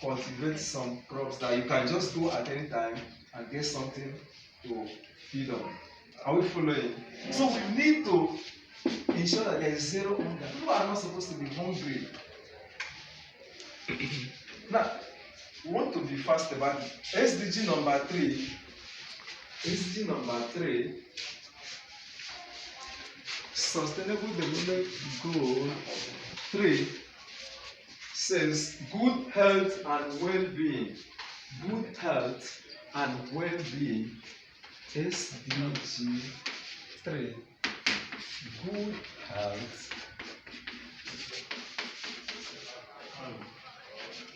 cultivate some crops that you can just go at any time and get something to feed on. Are we following? So we need to ensure that there is zero hunger. People are not supposed to be hungry. Now, we want to be fast about it. SDG number 3. SDG number 3. Sustainable Development Goal 3 says good health and well-being. Good health and well-being. SDG 3. Good health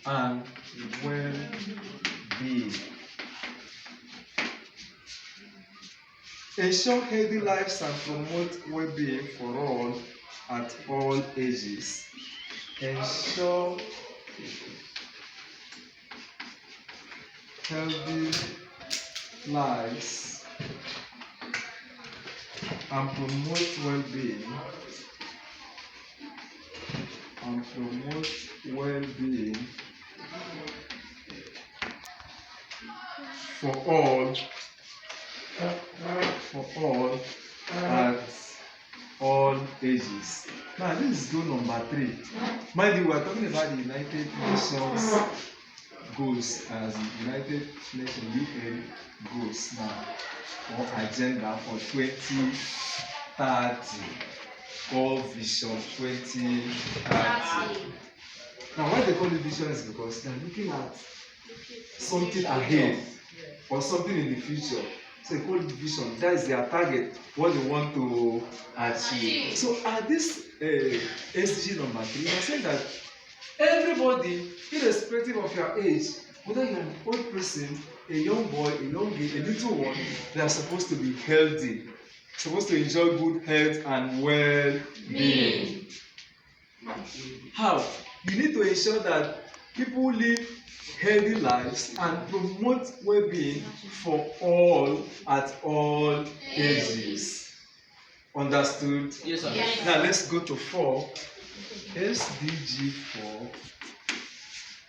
and well-being. Ensure healthy lives and promote well-being for all at all ages. Ensure healthy lives and promote well-being for all at all ages. Now this is goal number 3. Mind you, we are talking about the United Nations goals as United Nations UN goals now, or agenda for 2030, or vision 2030. Now why they call it vision is because they are looking at something ahead or something in the future. So they call it vision. That is their target, what they want to achieve. So at this SDG number 3, we are saying that everybody, irrespective of your age, whether you're an old person, a young boy, a young girl, a little one, they are supposed to be healthy, supposed to enjoy good health and well-being. How? You need to ensure that people live healthy lives and promote well-being for all at all ages. Understood? Yes, sir. Yes. Now let's go to 4. SDG 4.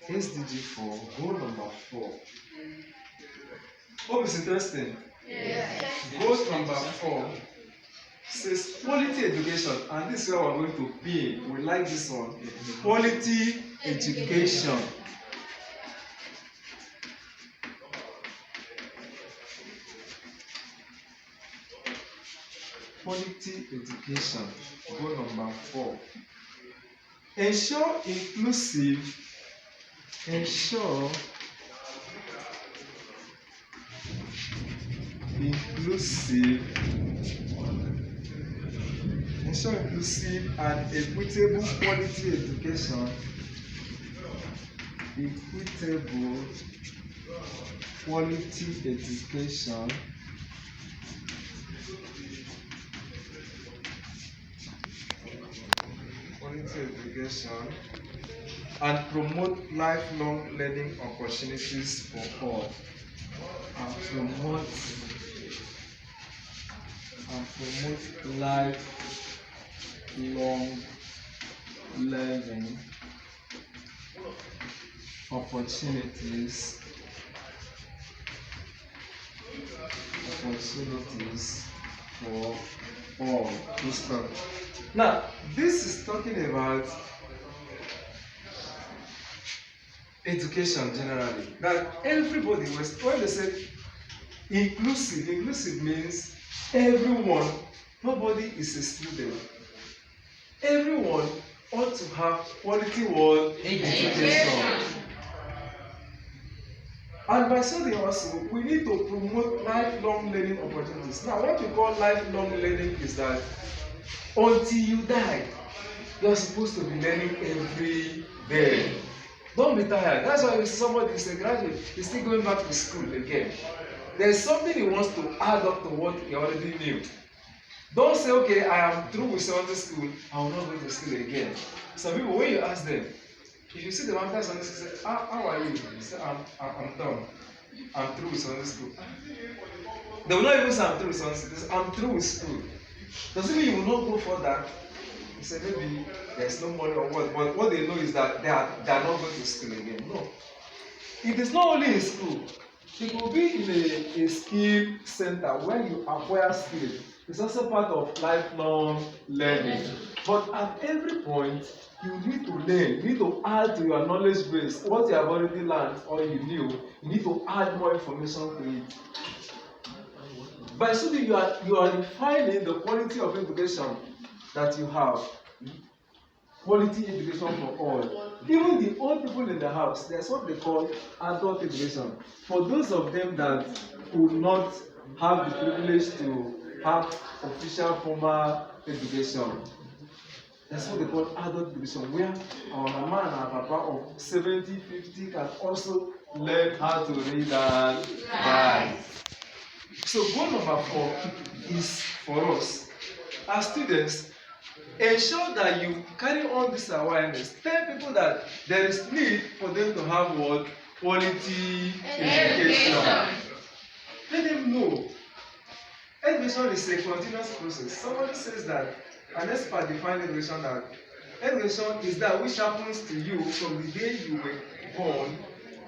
SDG 4. Goal number 4. Hope it's interesting. Yes. Goal number 4 says quality education, and this is where we're going to be. We like this one. Quality education. Quality education. Goal number 4. Ensure inclusive and equitable quality education. Equitable quality education. Quality education and promote lifelong learning opportunities for all. And promote lifelong learning opportunities for all. Now, this is talking about education generally. That everybody, when they say inclusive means everyone. Nobody is excluded. Everyone ought to have quality education. And by so doing also, we need to promote lifelong learning opportunities. Now, what we call lifelong learning is that until you die, you are supposed to be learning every day. Don't be tired. That's why if somebody is a graduate, he's still going back to school again. There's something he wants to add up to what he already knew. Don't say, okay, I am through with Sunday school, I will not go to school again. Some people, when you ask them, if you see them after Sunday school, say, how are you? They say, I'm done. I'm through with Sunday school. They will not even say I'm through with Sunday school. They say, I'm through with school. Doesn't mean you will not go further. You say maybe there's no money or what, but what they know is that they are not going to school again. No. it is not only in school. It will be in a skill center where you acquire skill. It's also part of lifelong learning. But at every point, you need to learn. You need to add to your knowledge base what you have already learned or you knew. You need to add more information to it. By so doing, you are refining the quality of education that you have. Quality education for all. Even the old people in the house, there's what they call adult education. For those of them that could not have the privilege to have official formal education, that's what they call adult education, where our mama and our papa of 70, 50 can also learn how to read and write. So goal number 4 is for us as students. Ensure that you carry on this awareness. Tell people that there is need for them to have what? Quality education. Let them know. Education is a continuous process. Somebody says that, an expert defined education that education is that which happens to you from the day you were born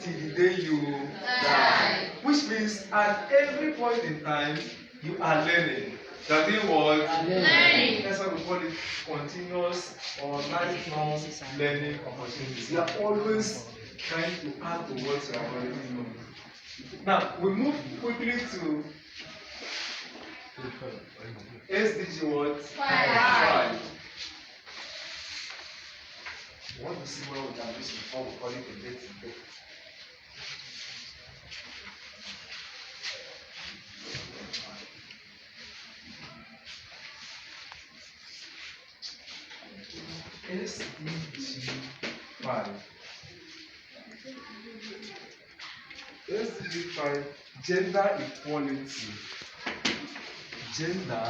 till the day you die. Which means at every point in time, you are learning. That is what? Learning. That's why we call it continuous or lifelong learning opportunities. You are always trying to add to what you have already known. Now, we move quickly to SDG what? 5. We want to see where we can do this before we call it a day today. SDG 5. SDG 5, gender equality. Gender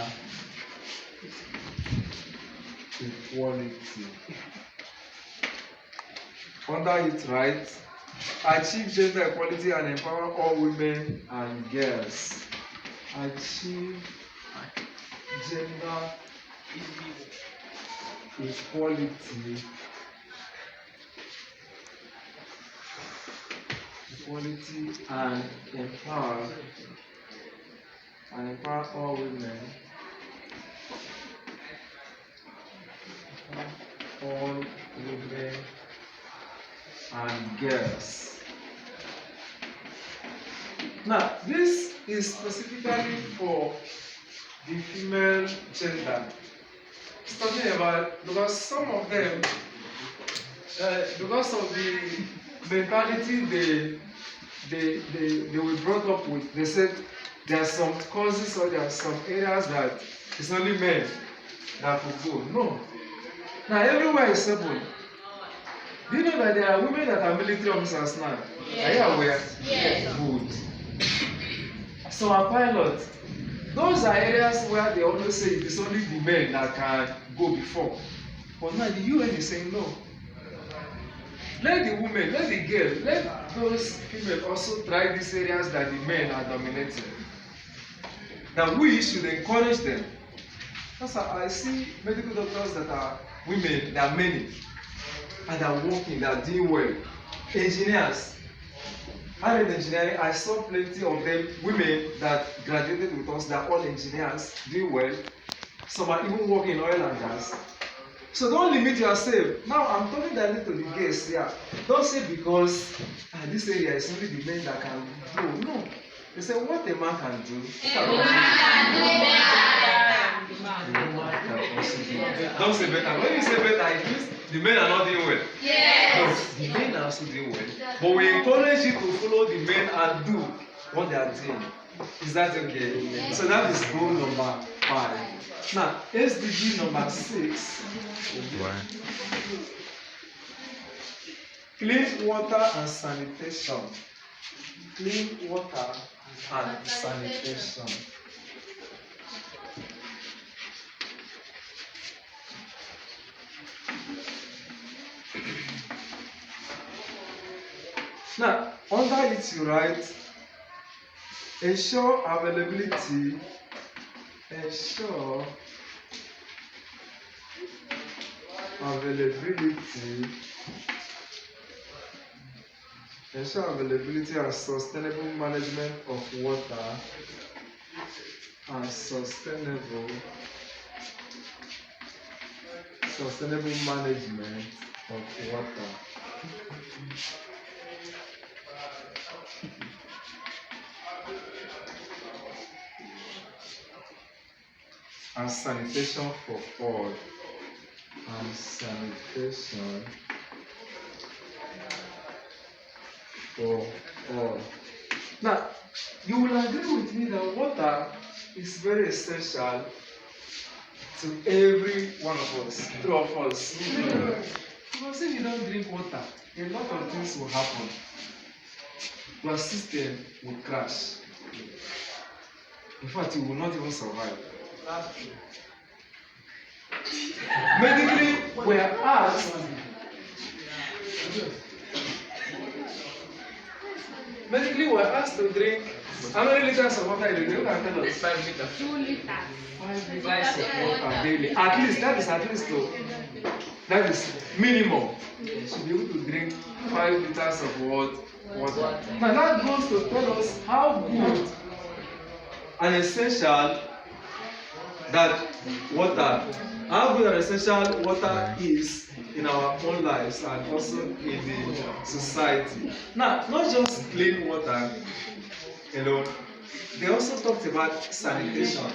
equality. Under it, right? Achieve gender equality and empower all women and girls. Achieve gender equality and empower all women, and girls. Now, this is specifically for the female gender. Talking about, because some of them, because of the mentality they were brought up with, they said there are some causes or there are some areas that it's only men that will go. No. Now everywhere is open. Do you know that there are women that are military officers now? Yes. Are you aware? Yes. Good. So our pilots, those are areas where they always say it is only the men that can go before. But now the UN is saying no. Let the women, let the girl, let those females also try these areas that the men are dominating. That we should encourage them. That's how I see medical doctors that are women, there are many, and they are working, they are doing well. Engineers. I read engineering, I saw plenty of them, women that graduated with us, they are all engineers, doing well. Some are even working in oil and gas. So don't limit yourself. Now I'm talking directly to the guests here. Don't say because this area is only the men that can do. No. They say what a man can do. Don't say better. When you say better, it means the men are not doing well. Yes. No, the men are also doing well. But we encourage you to follow the men and do what they are doing. Is that okay? Yes. So that is goal number 5. Now, SDG number 6. Clean water and sanitation. Clean water and sanitation. Now, under it you write, ensure availability ensure availability and sustainable management of water and sustainable management of water. And sanitation for all. And sanitation for all. Now, you will agree with me that water is very essential to every one of us, two of us. Because if you don't drink water, a lot of things will happen. Your system will crash. In fact, you will not even survive. Medically, we are asked. Medically, we are asked to drink. How many liters of water you drink? You can tell us. 5 liters. 2 liters. 5 liters of water daily. At least that is though. That is minimum. You should be able to drink 5 liters of water. Now that goes to tell us how good and essential that water, how good and essential water is in our own lives and also in the society. Now, not just clean water alone, they also talked about sanitation.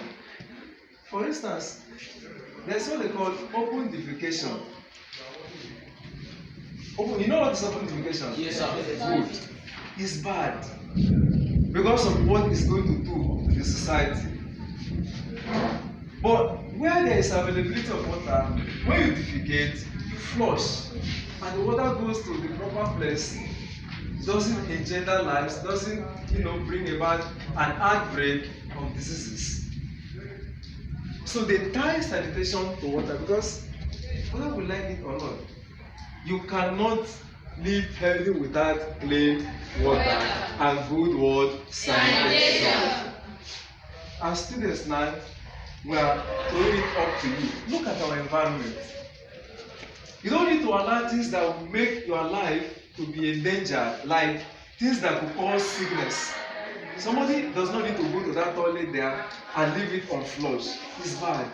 For instance, there's what they call open defecation. You know what is open defecation? Yes, sir. Good. It's bad because of what it's going to do to the society. But where there is availability of water, when you defecate, you flush, and the water goes to the proper place. Doesn't engender lives, doesn't bring about an outbreak of diseases. So they tie sanitation to water because whether we like it or not, you cannot live healthy without clean water and good water sanitation. As students now, we are throwing it up to you. Look at our environment. You don't need to allow things that will make your life to be endangered, like things that could cause sickness. Somebody does not need to go to that toilet there and leave it unflushed. It's bad.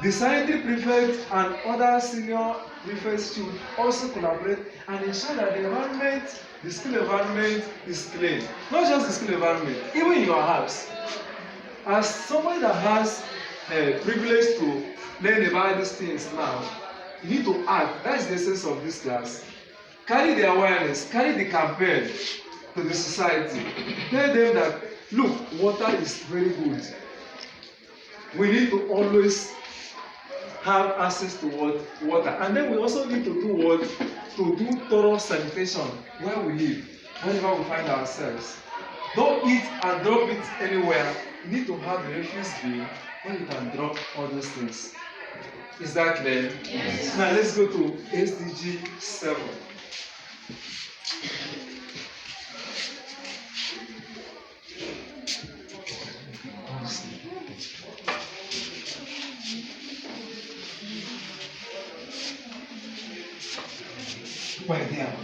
The scientific prefect and other senior prefects should also collaborate and ensure that the environment, the school environment is clean. Not just the school environment, even in your house. As somebody that has a privilege to learn about these things now, you need to act. That's the essence of this class. Carry the awareness, carry the campaign to the society. Tell them that, look, water is very good. We need to always have access to water. And then we also need to do what? To do thorough sanitation where we live, wherever we find ourselves. Don't eat and drop it anywhere. You need to have a refuse bin where you can drop all those things. Is that clear? Yes. Now let's go to SDG 7. Right there.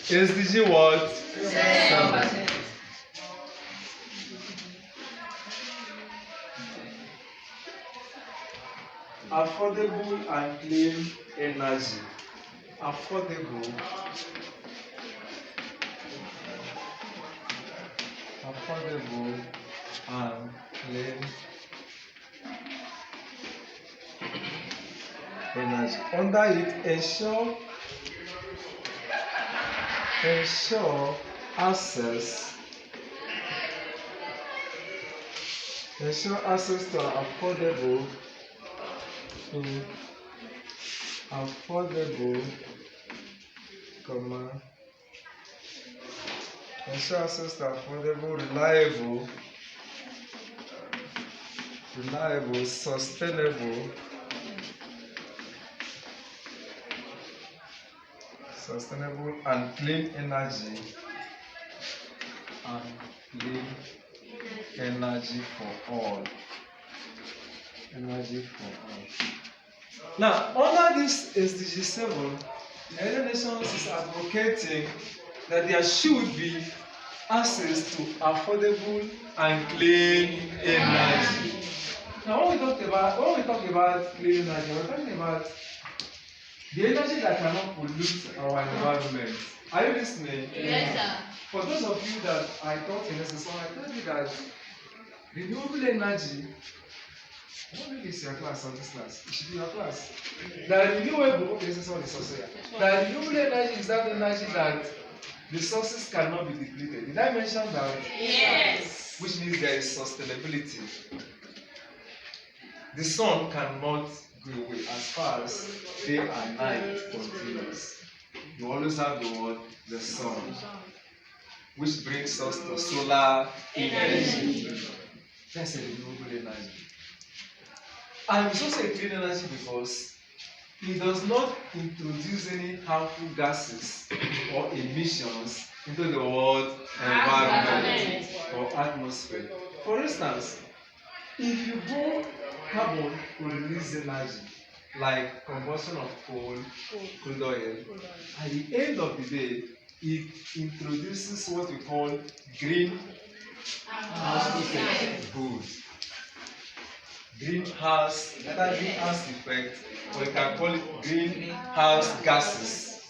SDG what? 7. Affordable and clean energy. Affordable and clean energy. Under it, ensure access to affordable ensure access to affordable, reliable, sustainable and clean energy clean energy for all. Energy for all. Now, under this SDG 7, the United Nations is advocating that there should be access to affordable and clean energy. Now, when we talk about clean energy, we're talking about the energy that cannot pollute our environment. Are you listening? Yes, sir. For those of you that I taught in SS1, I told you that renewable energy, I don't know if it's your class or this class, it should be your class. That renewable, okay, this is all the source here. That renewable energy is that energy that the sources cannot be depleted. Did I mention that? Yes. Which means there is sustainability. The sun cannot go away as far as day and night continues. You always have the sun, which brings us to solar energy. That's a renewable energy. And it's also a clean energy because it does not introduce any harmful gases or emissions into the world environment or atmosphere. For instance, if you burn carbon to release energy, like combustion of coal, crude oil, at the end of the day, it introduces what we call greenhouse effect. Good. Greenhouse effect, or we can call it greenhouse gases.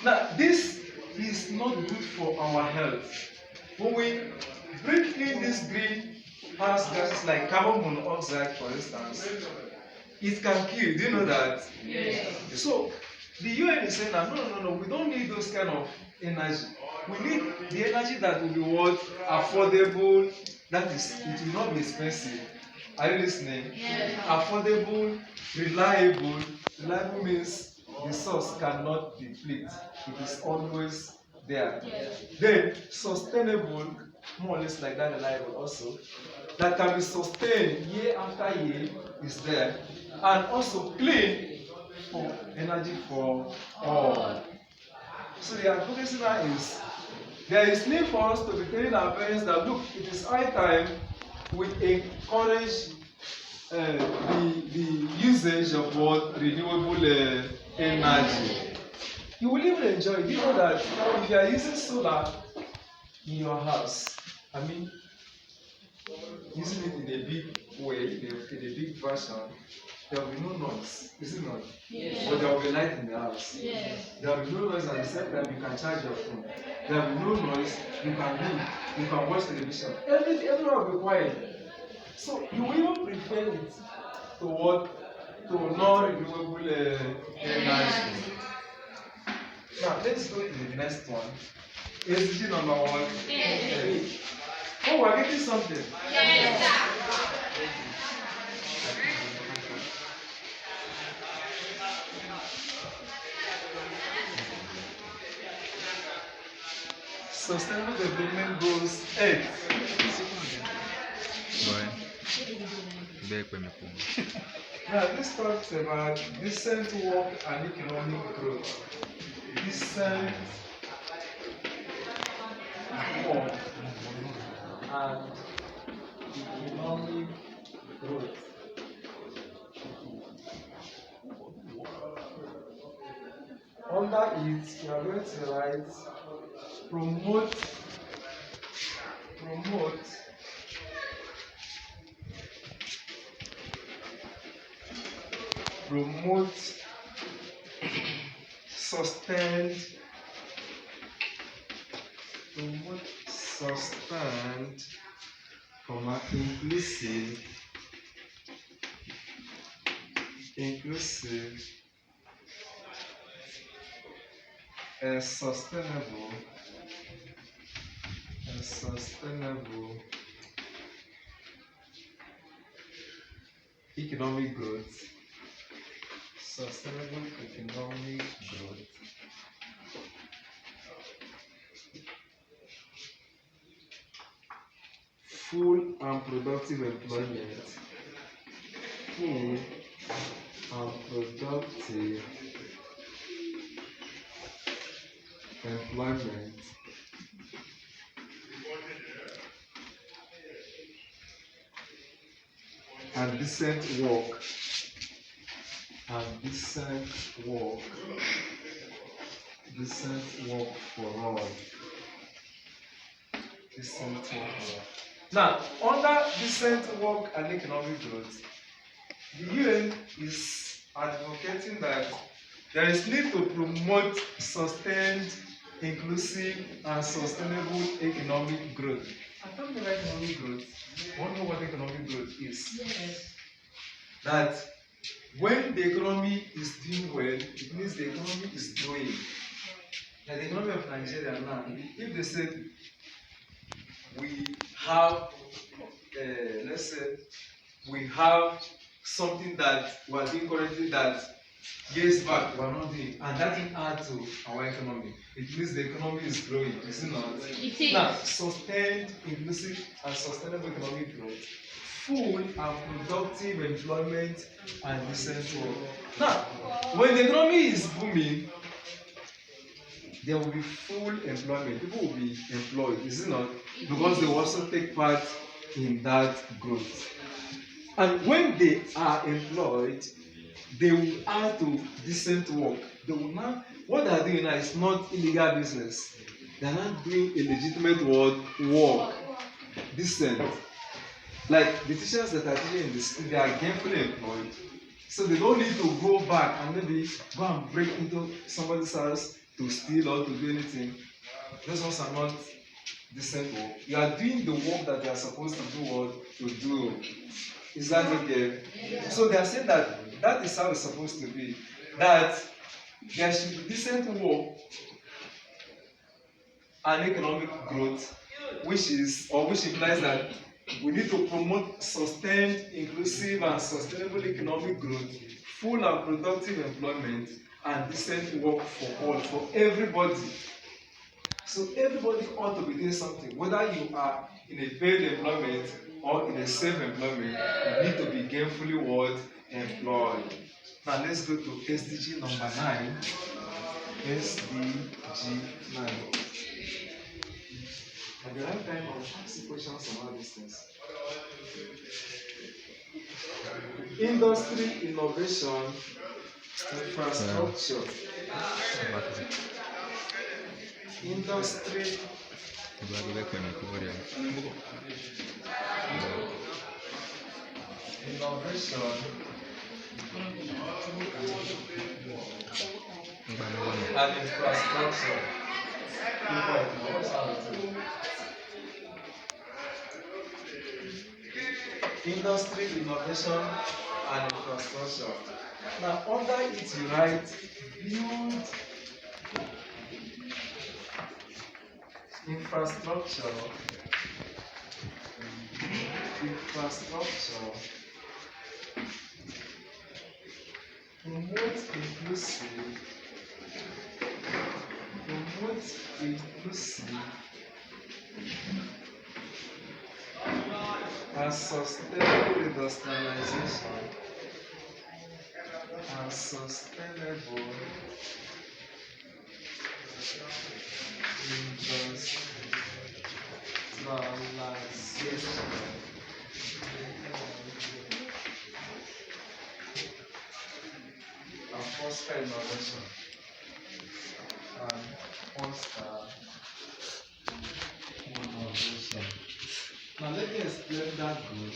Now, this is not good for our health. When we breathe in these greenhouse gases like carbon monoxide, for instance, it can kill. Do you know that? Yes. So the UN is saying that no, we don't need those kind of energy. We need the energy that will be what? Affordable. That is, it will not be expensive. Are you listening? Yes. Affordable, reliable. Reliable means the source cannot deplete. It is always there. Yes. Then sustainable, more or less like that, reliable also. That can be sustained year after year is there. And also clean for energy for all. So the advocacy now is there is need for us to be telling our parents that look, it is high time we encourage the usage of what renewable energy. You will even enjoy it. You know that if you are using solar in your house, I mean, using it in a big way, in a big version, there will be no noise, is it not? Yes. But there will be light in the house. Yes. There will be no noise, at the same time you can charge your phone. There will be no noise, you can read, you can watch television. Everyone will be quiet. So you will even prefer it to what? To non-renewable energy. Now let's go to the next one. SDG number 1. Yes. Oh, we're getting something. Yes. Sustainable Development Goals 8. Now this talks about decent work and economic growth. Decent work and economic growth. Under it, you are going to write promote sustained inclusive sustainable economic growth. Sustainable economic growth. Full and productive employment. Full and productive employment and decent work. And decent work. Decent work for all. Decent work for all. Now, under decent work and economic growth, the UN is advocating that there is need to promote sustained, inclusive, and sustainable economic growth. I don't know what economic growth. I don't know what economic growth is. Yes. That when the economy is doing well, it means the economy is growing. Like the economy of Nigeria now, if they say we have, let's say, we have something that we are doing currently that years back we are not doing, and that will add to our economy. It means the economy is growing, is it not? It is. Now, sustained, inclusive, and sustainable economic growth, full and productive employment, and decent work. Now, when the economy is booming, there will be full employment. People will be employed, is it not? Because they will also take part in that growth. And when they are employed, they will add to decent work. They will not, what they are doing now is not illegal business. They are not doing a legitimate work, decent. Like the teachers that are teaching in the school, they are gainfully employed. So they don't need to go back and maybe go and break into somebody's house to steal or to do anything. Those ones are not decent work. You are doing the work that they are supposed to do or to do. Is that okay? Yeah. So they are saying that that is how it's supposed to be. That there should be decent work and economic growth, which implies that we need to promote sustained, inclusive, and sustainable economic growth, full and productive employment, and decent work for all, for everybody. So everybody ought to be doing something. Whether you are in a paid employment or in a self-employment, you need to be gainfully employed. Now let's go to SDG number 9. SDG 9. At the right time, I'll ask questions on all these things. Industry, innovation, infrastructure. Industry, innovation, and infrastructure. Industry, innovation, and infrastructure. Now, under it, you write build infrastructure, promote inclusive and sustainable industrialization and sustainable industrialization. And foster innovation. And foster innovation. Now let me explain that good.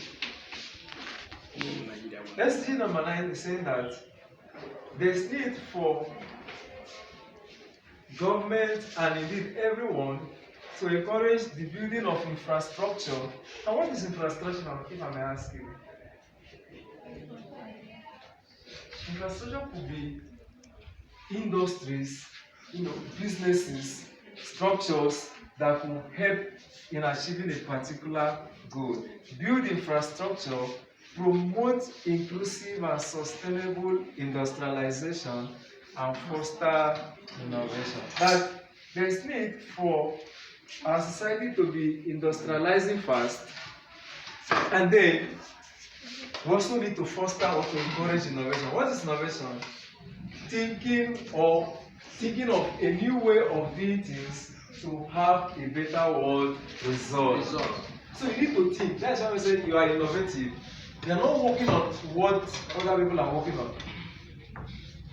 SDG number 9 is saying that there is need for government and indeed everyone to encourage the building of infrastructure. And what is infrastructure, if I may ask you? Infrastructure could be industries, businesses, structures that will help in achieving a particular goal. Build infrastructure, promote inclusive and sustainable industrialization, and foster innovation. That there is need for our society to be industrializing fast, and then we also need to foster or to encourage innovation. What is innovation? Thinking of a new way of doing things to have a better world result. So you need to think. That's why we say you are innovative. You are not working on what other people are working on.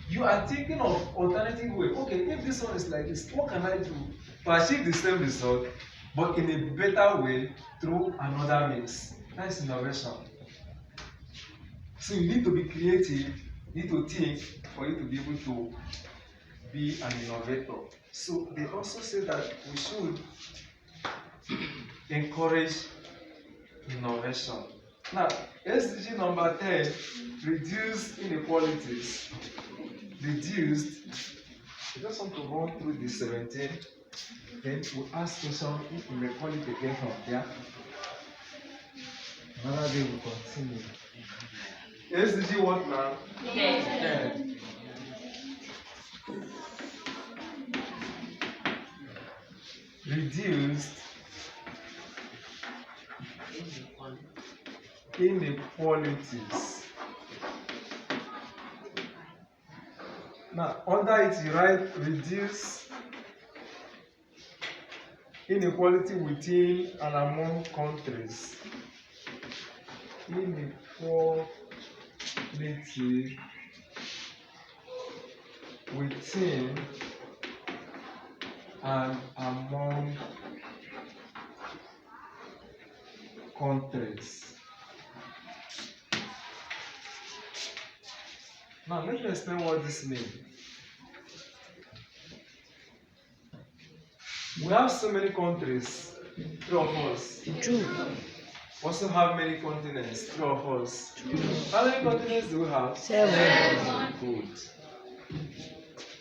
You are thinking of alternative way. Okay, if this one is like this, what can I do to achieve the same result, but in a better way through another means? That is innovation. So you need to be creative, you need to think for you to be able to be an innovator. So they also say that we should encourage innovation. Now, SDG number 10, reduce inequalities. Reduced. I just want to run through the 17. Then we'll ask question if we may call it again from there. Another day we'll continue. SDG what now? 10. Reduced inequalities. Now, under it, you write reduce inequality within and among countries. Inequality within and among countries. Now, let me explain what this means. We have so many countries, 3 of us. True. Also have many continents, 3 of us. How many continents do we have? 7. Good.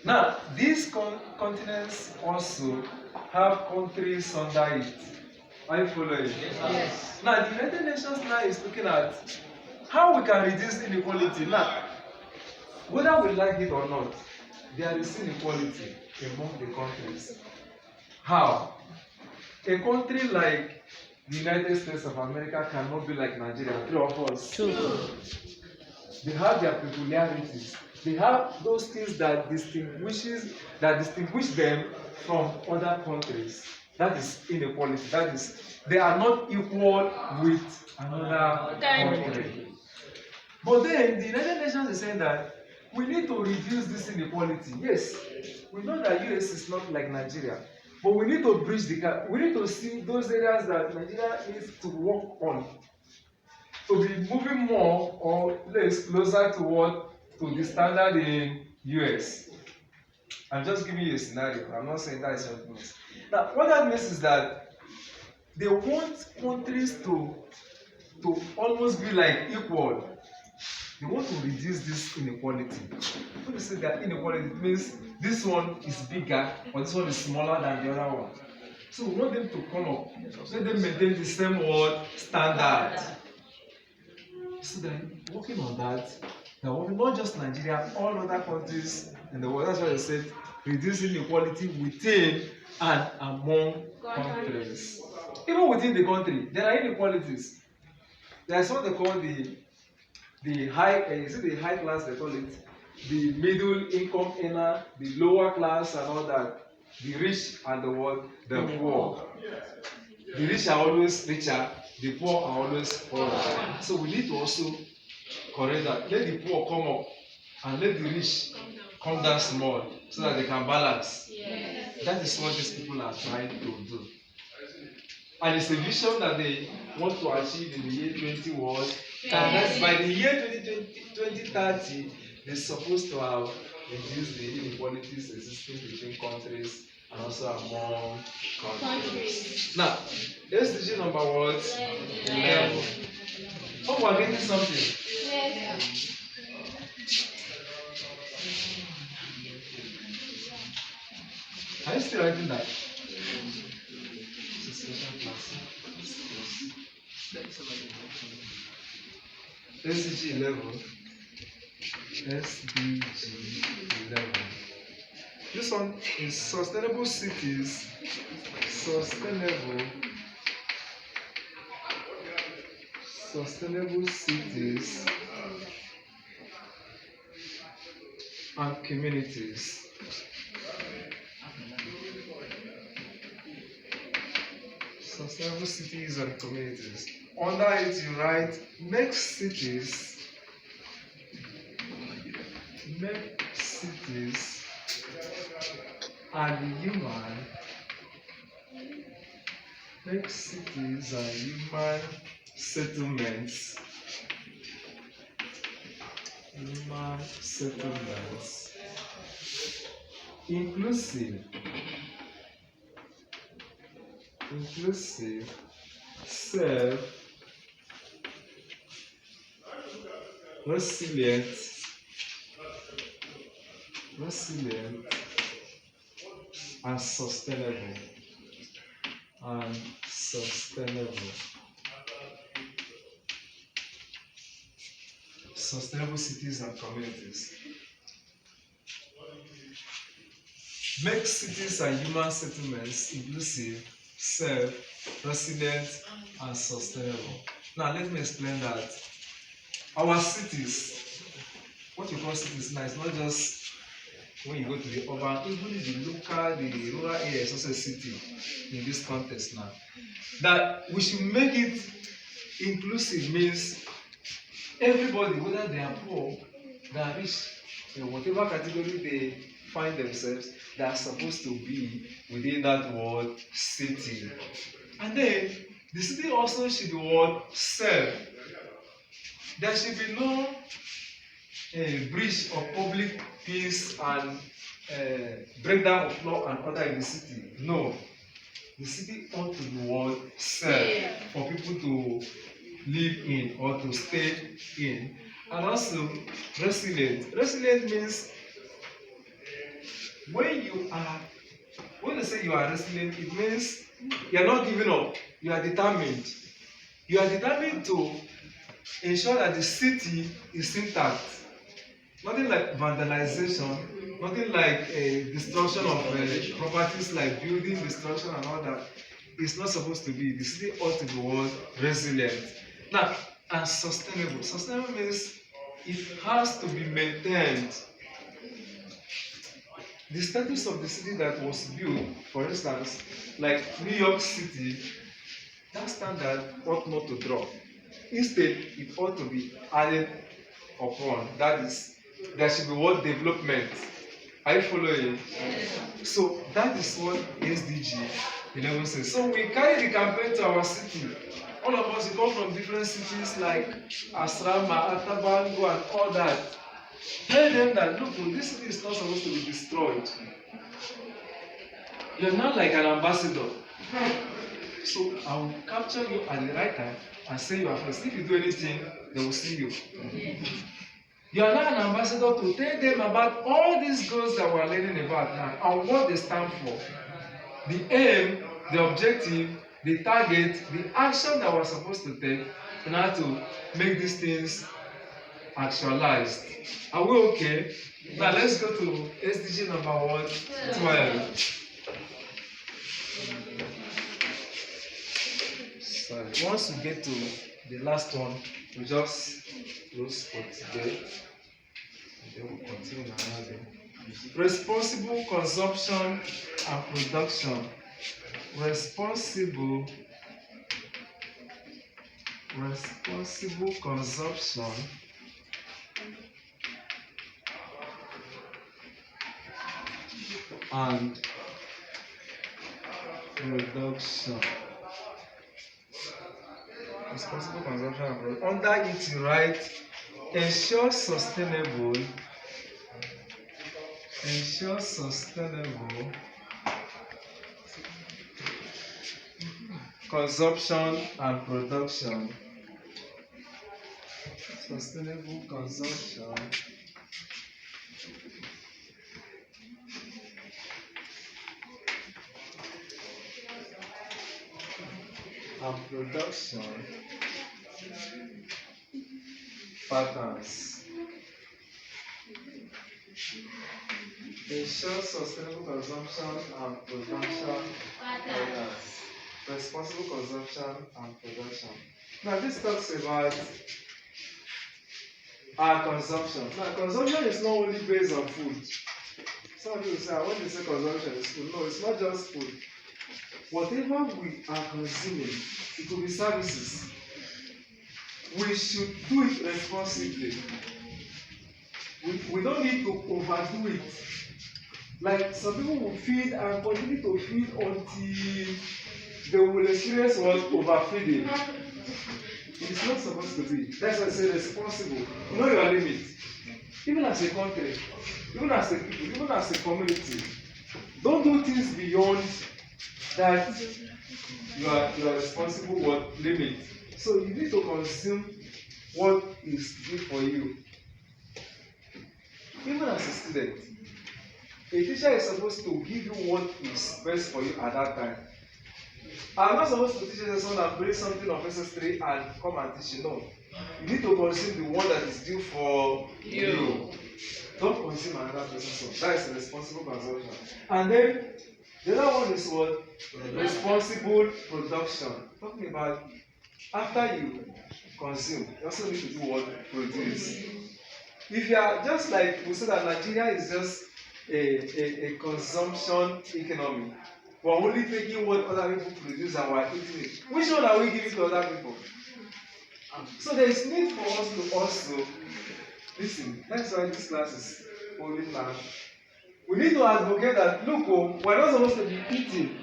Now, these continents also have countries under it. Are you following? Yes. Now, the United Nations now is looking at how we can reduce inequality. Now, whether we like it or not, there is inequality among the countries. How? A country like the United States of America cannot be like Nigeria, 3 of us. True. They have their peculiarities. They have those things that distinguish them from other countries. That is inequality. That is, they are not equal with another country. But then the United Nations is saying that we need to reduce this inequality. Yes, we know that US is not like Nigeria, but we need to bridge the gap. We need to see those areas that Nigeria needs to work on to be moving more or less closer to the standard in US. I'm just giving you a scenario. I'm not saying that is what it means. Now, what that means is that they want countries to almost be like equal. They want to reduce this inequality. When you say that inequality, it means this one is bigger or this one is smaller than the other one. So we want them to come up. Let them maintain the same standard. So they're working on that. They're working not just Nigeria, all other countries in the world. That's why they said reduce inequality within and among countries. Even within the country, there are inequalities. There's what they call the high class, they call it, the middle income earner, the lower class and all that, the rich and the poor. The rich are always richer, the poor are always poorer. So we need to also correct that. Let the poor come up and let the rich come down small so that they can balance. Yes. That is what these people are trying to do. And it's a vision that they want to achieve in the year 2021. And that's by the year 2030, they're supposed to have reduced the inequalities existing between countries and also among countries. Now, SDG number what? 11. Hope we're getting something. Yes. Are you still writing that? SDG 11. SDG 11. This one is sustainable cities. Sustainable cities and communities. Sustainable cities and communities. Under it, you write, make cities and human, make cities and human settlements, inclusive, self, resilient, and sustainable. Sustainable cities and communities. Make cities and human settlements inclusive, self-resilient, and sustainable. Now, let me explain that. Our cities, what you call cities now, is not just when you go to the urban, even the local, the rural area is also a city in this context now. That we should make it inclusive means everybody, whether they are poor, they are rich, in whatever category they find themselves, they are supposed to be within that word city. And then the city also should be word self. There should be no breach of public peace and breakdown of law and order in the city. No. The city ought to be word self for people to live in or to stay in. And also resilient. Resilient means when they say you are resilient, it means you are not giving up. You are determined. You are determined to ensure that the city is intact. Nothing like vandalization, nothing like destruction of properties like building destruction and all that. It's not supposed to be. The city ought to be resilient. Now, and sustainable. Sustainable means it has to be maintained. The status of the city that was built, for instance, like New York City, that standard ought not to drop. Instead, it ought to be added upon. That is, there should be what development. Are you following? Yes. So that is what SDG 11 says. So we carry the campaign to our city. All of us, we come from different cities like Asrama, Atabango, and all that. Tell them that, look, this city is not supposed to be destroyed. You're not like an ambassador. So I will capture you at the right time and say you are first. If you do anything, they will see you. You are not an ambassador to tell them about all these goals that we are learning about now and what they stand for. The aim, the objective, the target, the action that we're supposed to take in order to make these things actualized. Are we okay? Now let's go to SDG number 12. Sorry. Once we get to the last one, we just close for today. And then we'll continue another day. Responsible consumption and production. Responsible consumption and production. Responsible consumption and production. Under it, you write, ensure sustainable consumption and production. Sustainable consumption and production patterns. Ensure sustainable consumption and production patterns. Responsible consumption and production. Now this talks about our consumption. Now consumption is not only based on food. Some people say when they say consumption is food. No, it's not just food. Whatever we are consuming, it could be services. we should do it responsibly. We don't need to overdo it. Like some people will feed and continue to feed until they will experience what overfeeding. It is not supposed to be. That's why I say responsible. Know your limit. Even as a country, even as a people, even as a community, don't do things beyond that you are responsible what limit. So you need to consume what is good for you. Even as a student, a teacher is supposed to give you what is best for you at that time. I'm not supposed to teach you someone and bring something of SS3 and come and teach you. No. You need to consume the one that is due for you. Don't consume another person's one. That is a responsible consumption. And then the other one is what? Responsible production. Talking about after you consume, you also need to do what? Produce. If you are just like we said that Nigeria is just a consumption economy. We're only taking what other people produce and we're eating it. Which one are we giving to other people? So there is need for us to also listen. That's why this class is holding now. We need to advocate that look, we're not supposed to be eating,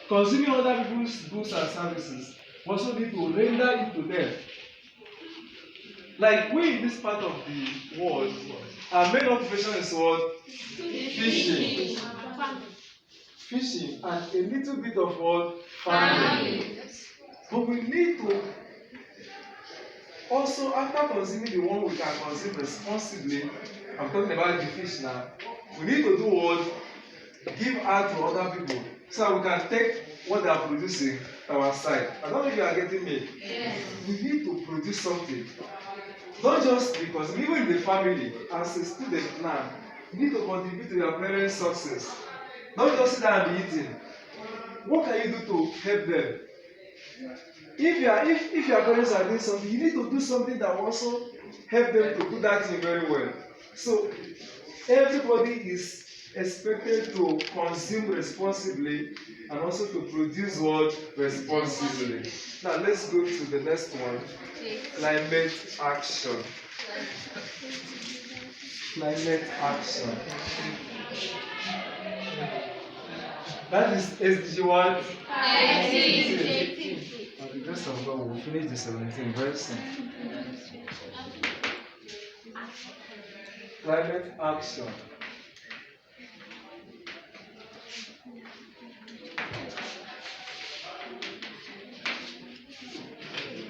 consuming other people's goods and services. We also need to render it to them. Like we in this part of the world, our main occupation is what? Fishing. Fishing and a little bit of what? Farming. But we need to also, after consuming the one we can consume responsibly, I'm talking about the fish now, we need to do what? Give out to other people so we can take what they are producing to our side. I don't know if you are getting me. Yes. We need to produce something. Not just because, even in the family, as a student now, you need to contribute to your parents' success. Not just sit down and be eating. What can you do to help them? If your parents are doing something, you need to do something that will also help them to do that thing very well. So everybody is expected to consume responsibly and also to produce what responsibly. Now let's go to the next one. Climate action. Climate action. That is SDG what? The rest of God will finish the 17 very soon. Climate action.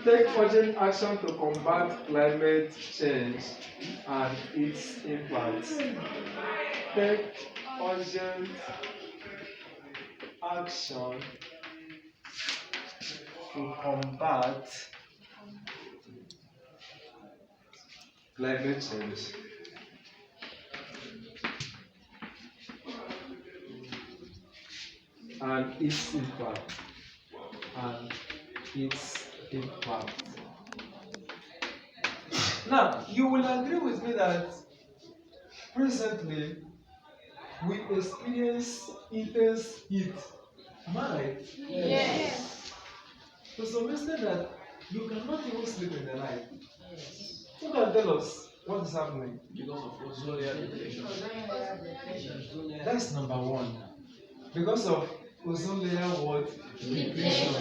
Take urgent action to combat climate change and its impacts. Take urgent action to combat climate change and its impact. Now, you will agree with me that presently we experience intense heat. Am I right? Yes. To some extent that you cannot even sleep in the night. Who can tell us what is happening? Because of ozone layer depletion. That's number one. Because of ozone layer what? Depletion.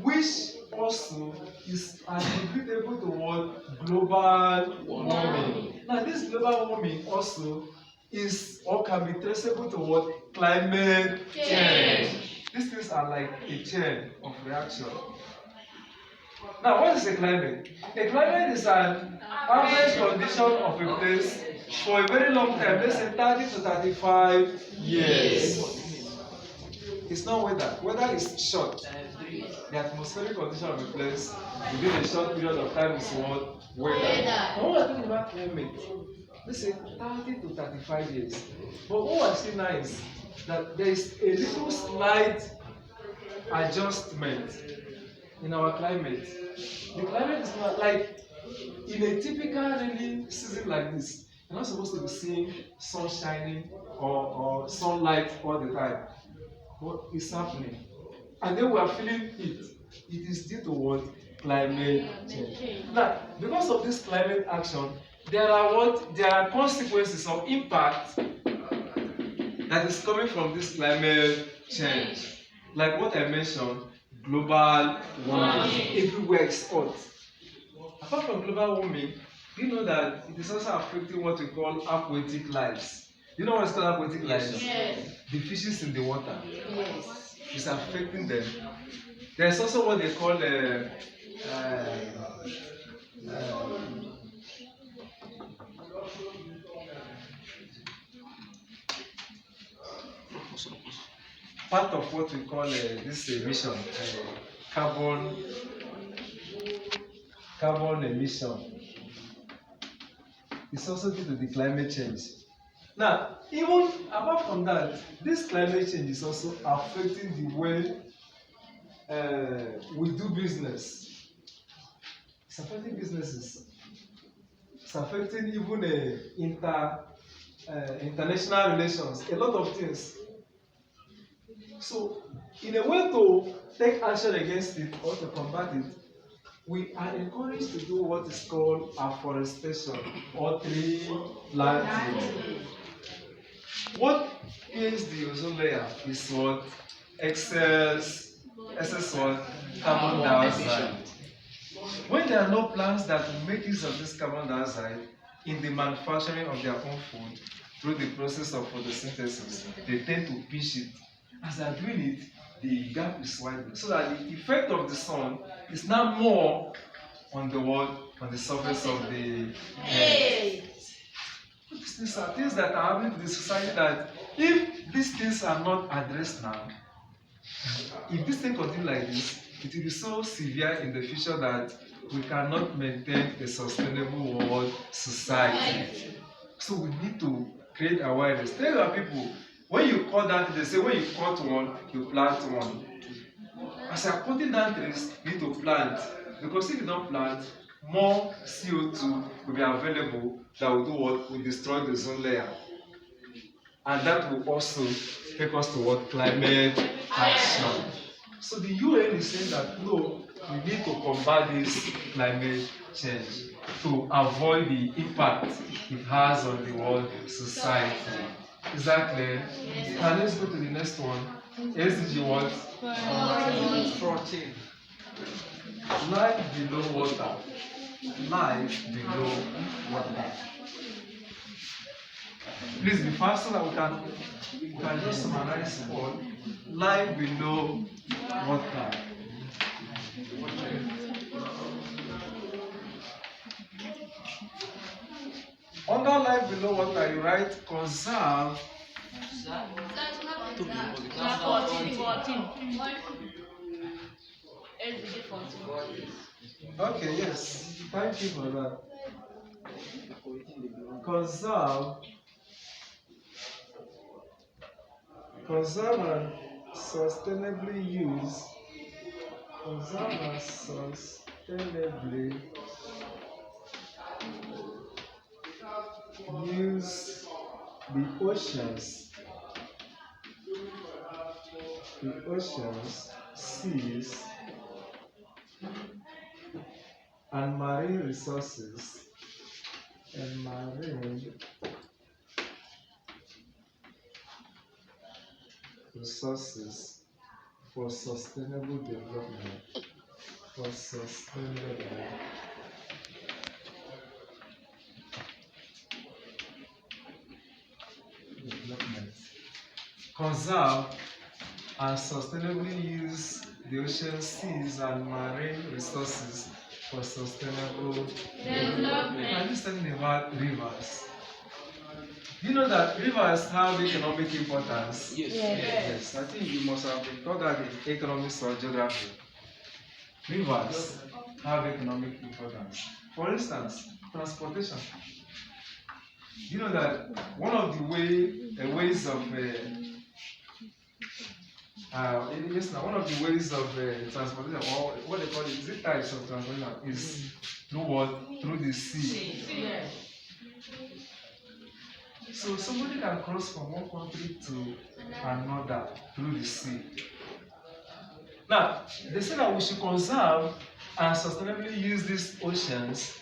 Which also is attributable to what? Global warming. Now this global warming also is or can be traceable to what? Climate change. These things are like a chain of reaction. Now, what is a climate? A climate is an average condition of a place for a very long time, let's say 30 to 35 years. It's not weather. Weather is short. The atmospheric condition of a place within a short period of time is what? Weather. Now, when we're talking about climate, let's say 30 to 35 years. But what we're seeing now is that there is a little slight adjustment in our climate. The climate is not like in a typical rainy season like this. You're not supposed to be seeing sun shining or sunlight all the time. But it's happening. And then we are feeling it. It is due to what? climate change. Now, because of this climate action, there are consequences of impact that is coming from this climate change. Like what I mentioned, global warming. Everywhere is hot. Apart from global warming, do you know that it is also affecting what we call aquatic lives? Do you know what is called aquatic lives? Yes. The fishes in the water. Yes. It's affecting them. There's also what they call part of what we call this emission, carbon emission. It's also due to the climate change. Now, even apart from that, this climate change is also affecting the way we do business. It's affecting businesses. It's affecting even international relations, a lot of things. So, in a way to take action against it or to combat it, we are encouraged to do what is called afforestation or tree planting. What is the ozone layer is what excess what carbon dioxide. When there are no plants that make use of this carbon dioxide in the manufacturing of their own food through the process of photosynthesis, they tend to pitch it. As they are doing it, the gap is widening, so that the effect of the sun is now more on the world, on the surface of the earth. These are things that are happening to the society that if these things are not addressed now, if this thing continues like this, it will be so severe in the future that we cannot maintain a sustainable world society. So we need to create awareness. Tell your people, when you cut down, they say when you cut one, you plant one. As you are cutting down trees, you need to plant. Because if you don't plant, more CO2 will be available that will do what? Will destroy the ozone layer. And that will also take us to what? Climate action. So the UN is saying that no, we need to combat this climate change to avoid the impact it has on the world society. Is that clear? Yes. Now let's go to the next one. SDG what? 14. Life below water. Life below water. Please be fast so that we can just summarize all. Life below water. Under life below water, you write conserve. Okay, yes. Thank you for that. Conserve and sustainably use. Conserve and sustainably use the oceans, seas, and marine resources, for sustainable development. Conserve and sustainably use the ocean, seas, and marine resources for sustainable development. I'm just talking about rivers. Do you know that rivers have economic importance? Yes. I think you must have been taught that in economics or geography. Rivers have economic importance. For instance, transportation. You know that one of the ways of transportation, or what they call it, is it types of transportation, is through what? Through the sea. Yes. So somebody can cross from one country to another through the sea. Now, they say that we should conserve and sustainably use these oceans,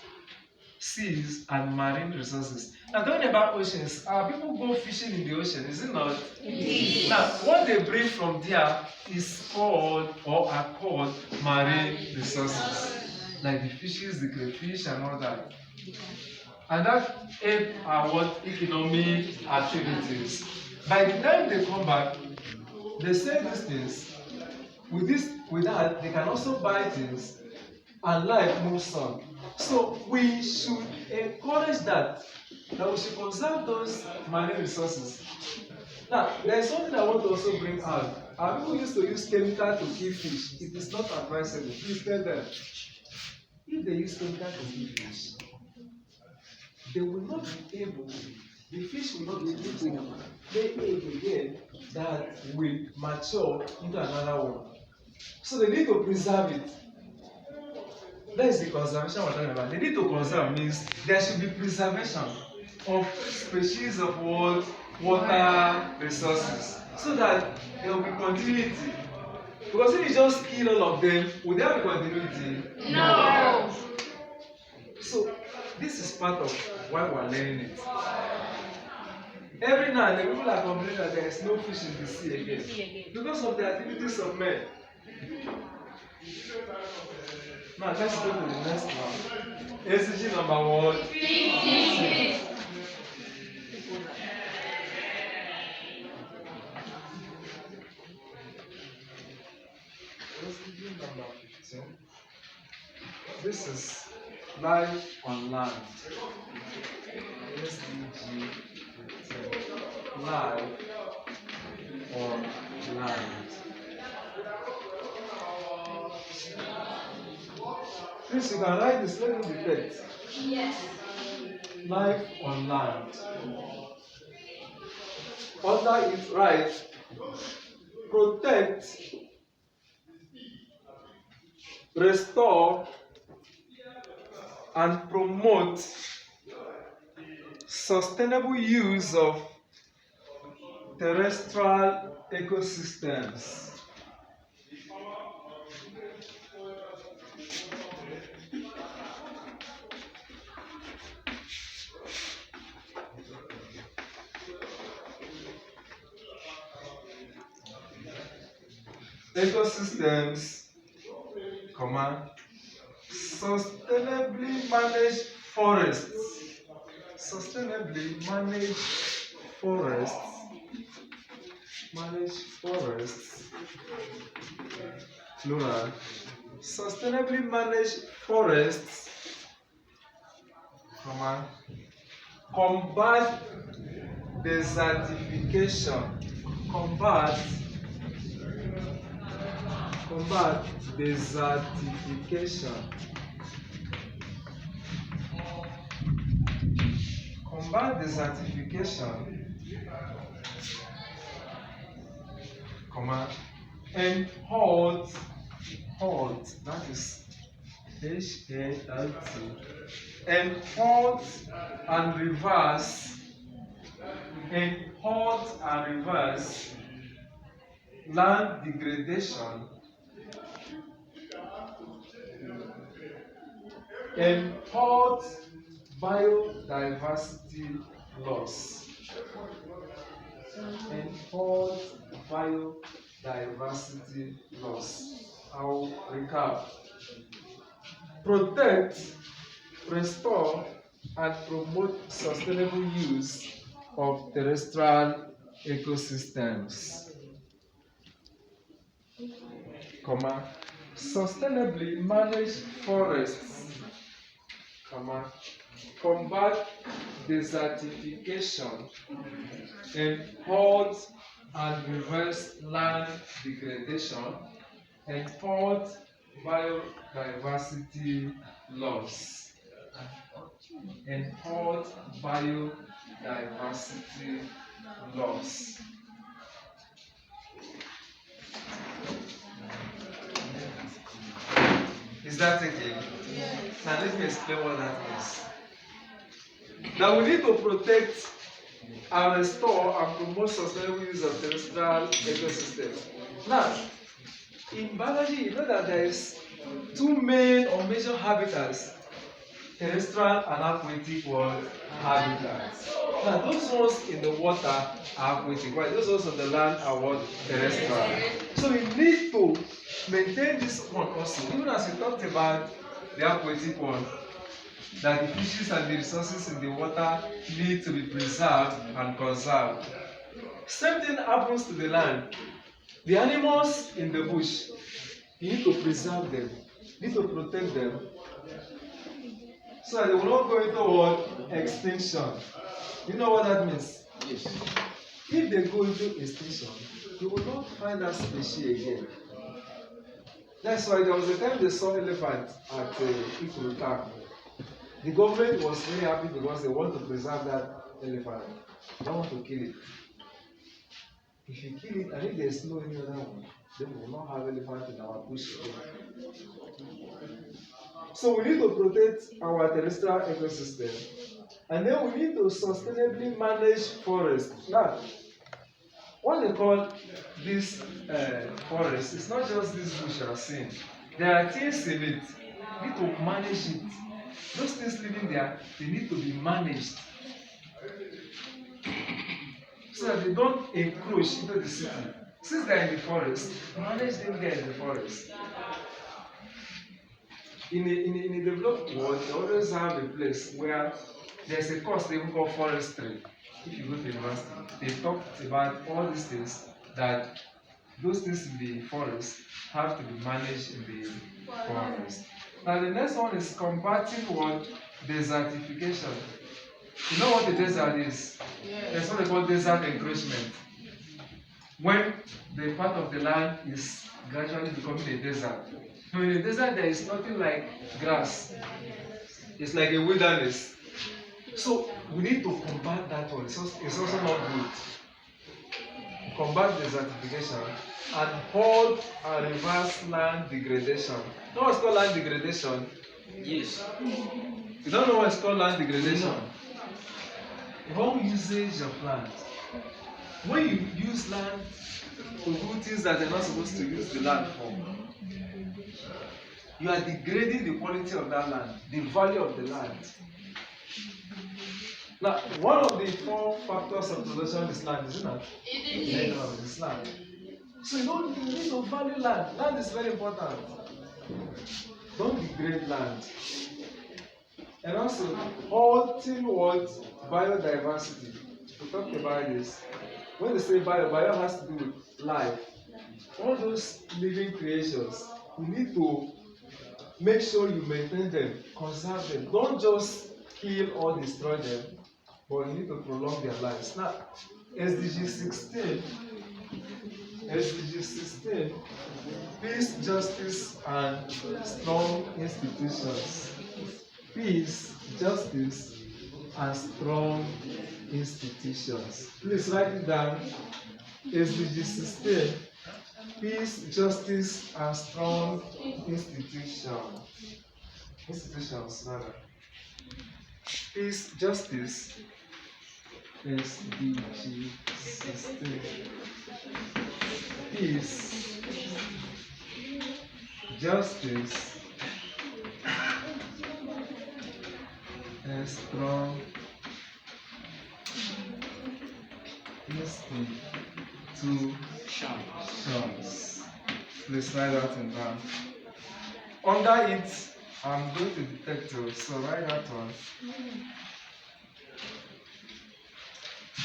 seas, and marine resources. Now, talking about oceans, people go fishing in the ocean, is it not? Indeed. Now, what they bring from there is called or are called marine resources, like the fishes, the crayfish, and all that. And that help our what economic activities. By the time they come back, they sell these things. With that, they can also buy things, and life moves on. So we should encourage that we should conserve those marine resources. Now, there is something I want to also bring out. Our people used to use chemical to kill fish. It is not advisable. Please tell them. If they use chemical to kill fish, they will not be able, the fish will not be able to lay egg again that will mature into another one. So they need to preserve it. That is the conservation we're talking about. They need to conserve means there should be preservation of species of water resources so that there will be continuity. Because if you just kill all of them, will there be continuity? No. So this is part of why we're learning it. Every now and then people are complaining that there is no fish in the sea again because of the activities of men. Now let's go to the next one. SDG number 1. SDG number 15. This is life on land. SDG 15. Life on land. Please, you can write this. Let me dictate. Yes. Life on land. Under it, right? Protect, restore, and promote sustainable use of terrestrial ecosystems. Ecosystems, sustainably managed forests. Sustainably managed forests. Plural. Sustainably managed forests, combat desertification. Combat desertification. Combat desertification, and halt, that is HALT, and halt and reverse, land degradation, and halt biodiversity loss. And halt biodiversity loss. I'll recap. Protect, restore, and promote sustainable use of terrestrial ecosystems. Sustainably manage forests, combat desertification, and halt and reverse land degradation, and halt biodiversity loss. And halt biodiversity loss. Is that okay? Yes. Now let me explain what that means. Now we need to protect and restore and promote sustainable use of terrestrial ecosystems. Now, in biology, you know that there is two main or major habitats: terrestrial and aquatic world habitats. Now, those ones in the water are aquatic, right? Those ones on the land are what? Terrestrial. So we need to maintain this one also, even as we talked about the aquatic one, that the fishes and the resources in the water need to be preserved and conserved. Same thing happens to the land. The animals in the bush, you need to preserve them, you need to protect them, so that they will not go into what? Extinction. You know what that means? Yes. If they go into extinction, you will not find that species again. That's why there was a time they saw elephant at Ikuruka. The government was very happy because they want to preserve that elephant. They don't want to kill it. If you kill it, and if there's no any other one, then we will not have elephant in our bush again. So we need to protect our terrestrial ecosystem, and then we need to sustainably manage forest. Now, what they call this forest, it's not just this bush you are seeing. There are things in it. You need to manage it. Those things living there, they need to be managed so that they don't encroach into the city. Since they are in the forest, manage them there in the forest. In a developed world, they always have a place where there's a course they even call forestry. If you go to university, they talked about all these things, that those things in the forest have to be managed in the forest. Now the next one is combating what? Desertification. You know what a desert is? There's what they call desert encroachment. When the part of the land is gradually becoming a desert. So in a desert there is nothing like grass. It's like a wilderness. So we need to combat that one. It's also not good. Combat desertification and halt and reverse land degradation. You know what's called land degradation? Yes. You don't know what's called land degradation? Wrong usage of land. When you use land to do things that you're not supposed to use the land for, you are degrading the quality of that land, the value of the land. Now, one of the 4 factors of production is land, isn't it? It is land. So you need to value land. Land is very important. Don't degrade land. And also, halting what? Biodiversity. We talked about this. When they say bio has to do with life. All those living creations, you need to make sure you maintain them, conserve them. Don't just kill or destroy them, but you need to prolong their lives. Now, SDG 16, peace, justice, and strong institutions. Peace, justice, and strong institutions. Please write it down. SDG 16, peace, justice, and strong institutions. Institutions, rather. Peace, justice, SDG 16. Peace, justice, and strong institutions. Please write that in down. Under it, I'm going to detect you, so write that one.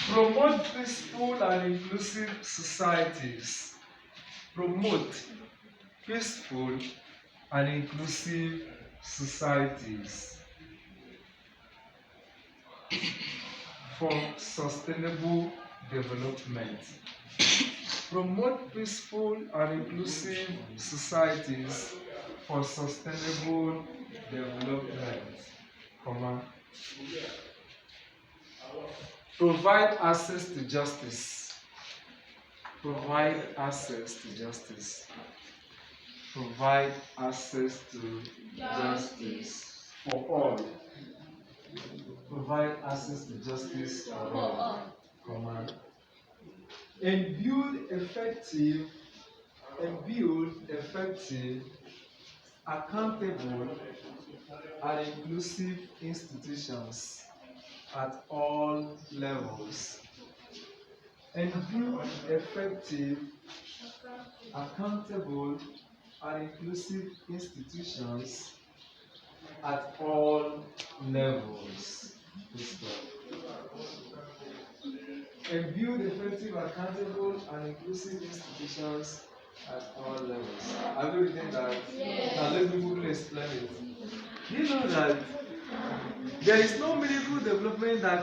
Promote peaceful and inclusive societies. Promote peaceful and inclusive societies for sustainable development. Promote peaceful and inclusive societies for sustainable development. Provide access to justice. Provide access to justice. Provide access to justice for all. Provide access to justice for all. And build effective accountable and inclusive institutions at all levels, and build effective, accountable, and inclusive institutions at all levels. And build effective, accountable, and inclusive institutions at all levels. Have you written that? Yes. Now let me quickly explain it. Do you know that there is no meaningful development that